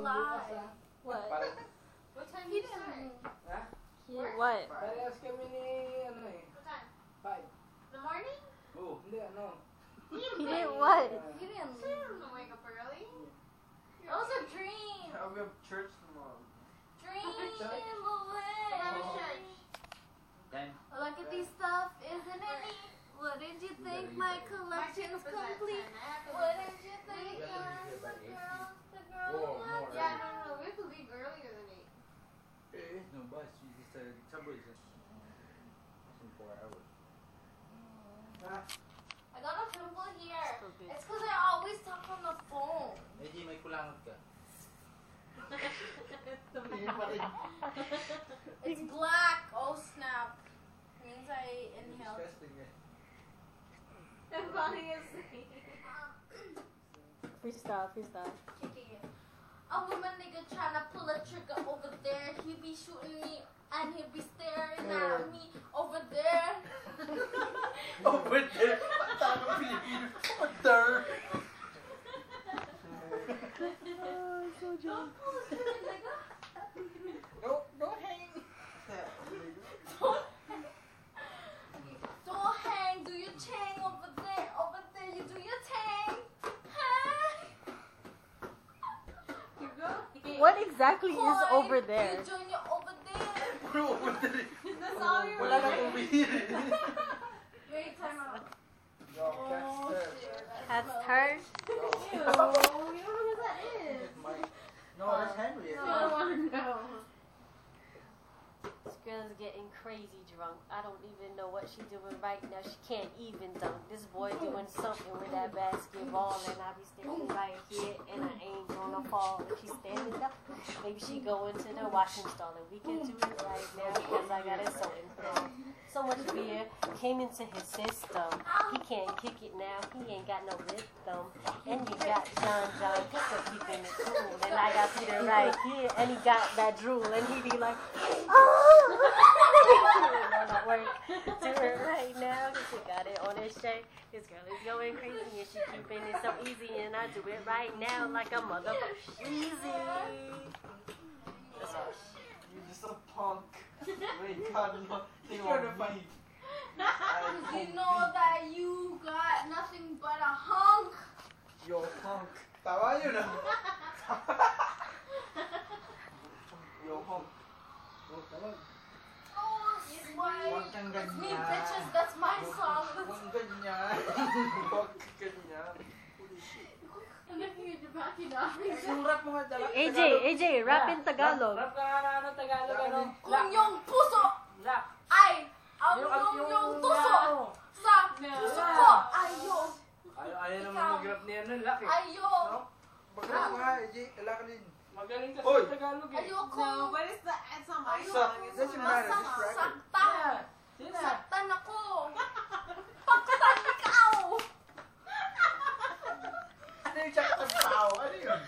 lie. What? What time He did you start? Ha? What? Parehas kami ni, ano eh, What time? 5. The morning? Oo. Hindi, ano. He didn't what? You didn't wake up early? That was a dream. We have church tomorrow. Dream What time away. is church? 10. Look at these stuff, isn't it neat? Wouldn't you think my collection's complete? Wouldn't you think the girl More. Yeah, no, we have to leave earlier than 8. No bus, you just subway. In 4 hours. I got a pimple here. Stupid. It's because I always talk on the phone. Medyo may kulangot ka. It's black. Oh snap. Means I inhaled. Disgusting eh. I'm calling it Freestyle. Kicking it. A woman nigga tryna pull a trigger over there. He be shooting me and he be staring at me over there. Over there! Patang Pilipino! Over there! Oh, so Don't pull a trigger, nigga. Don't hang! Don't hang. Do your chain over there. Over there, you do your chain. Hey. You go? what exactly is Boy, over there? You join your over there. Bro, over there! That's all you Wala nang umihiri. Wait, time out. Yo, Oh, cat's shit. That's her. Ew, you don't know who that is. No, that's Henry. No, I want to know. This girl's getting crazy drunk. I don't even know what she's doing right now. She can't even dunk. This boy doing something with that basketball, and I be standing right here, and I ain't gonna fall. If she's standing up, maybe she go into the washing stall, and we can do it right now because I got it so important. So much beer came into his system. He can't kick it now. He ain't got no rhythm. And you got John Pepper keeping it cool. And I got Peter right here, and he got that drool, and he be like, oh, no, not work. Do it right now, 'cause he got it on his shirt. This girl is going crazy, and she keeping it so easy, and I do it right now like a motherfucker easy. That's all. You're just a punk. Wait, God, no. You're the fight. Cause you know that you got nothing but a hunk. Yo, punk. Tawa yun ah. Yo, punk. Oh, tawag. Oh, sweet. Huwag kang It's me, ganyan. bitches. That's my song. Huwag ganyan. Huwag ganyan. Holy shit. I'm looking at your back, you know. Surat mo nga dala. AJ, rap in Tagalog. Rap ka nga na Tagalog, ano? Kung yung puso Rap. ay ang yung tuso sa puso ko. Ayo. Ayaw naman mag-rap niya nun, laki. Ayo. No? Magaling mo nga, AJ. Ala ka din. Magaling ka Oy! sa Tagalog eh. Ayoko. No, but it's not my Ayoko. song. It doesn't matter, just rap it. Saktan. Sino? Saktan ako. Paktan ikaw. Ano yung jack sa tao? Ano yun?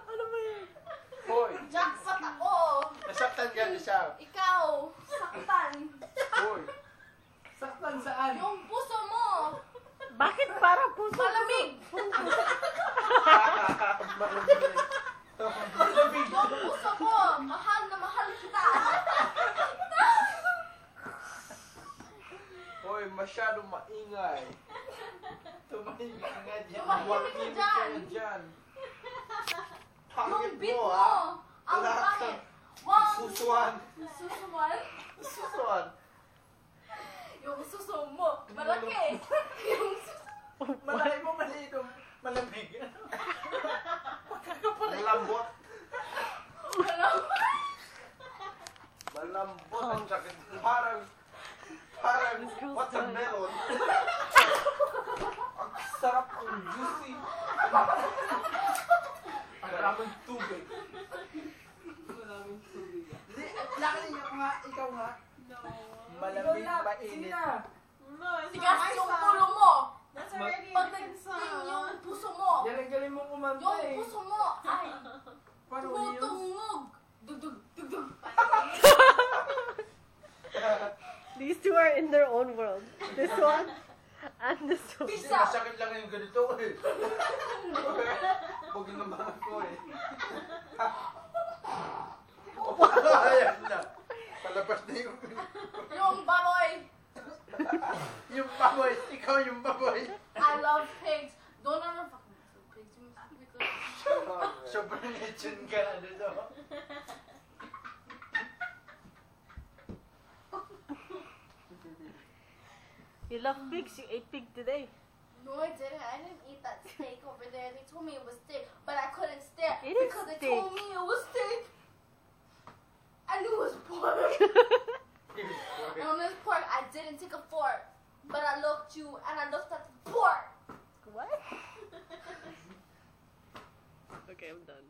Ano ba yun? Hoy! Jackpot ako. Nasaktan ka na siya. Ikaw. Saktan. Hoy! Saktan saan? Yung puso mo. Bakit parang puso? Malamig. Malamig. Yung puso ko. Mahal na mahal kita. Hoy, masyadong maingay. Tumahimik ka nga dyan. Tumahimik ka dyan. dyan. Yung Pangit beat mo, mo. ha? Ang Wala pangit. kang One. susuan. Susuman. Susuan. Yung suso mo. Malaki. Yung suso. Malaki mo maliit o malamig. Malambot. Malambot ang jacket. Parang watermelon. Ang sarap, ang juicy. Ang maraming tubig. Maraming tubig. Hindi, lakad niyo nga, ikaw nga. No. Malamig, mainit. No, it's Tigas not my yung song. ulo mo. That's already a Pag different nagting yung song. puso mo. Yan ang galing mong kumanta Yung eh. puso mo ay Paano yun? tumutungog. Dugdug, dugdug. These two are in their own world. This one and this one. Hindi, Pisa. masakit lang yung ganito eh. Huwag yung naman ko eh. Ayan na. Palabas na yung... Yung baboy. Yung baboy. Ikaw yung baboy. I love pigs. Don't ever fucking mess with pigs. You mess with pigs. Sobrang lechon ka na dito. You love pigs. You ate pig today. No, I didn't. I didn't eat that steak over there. They told me it was steak, but I couldn't stare It is because they steak. told me it was steak. I knew it was pork. And on this pork, I didn't take a fork, but I looked you and I looked at the pork. What? Okay, I'm done.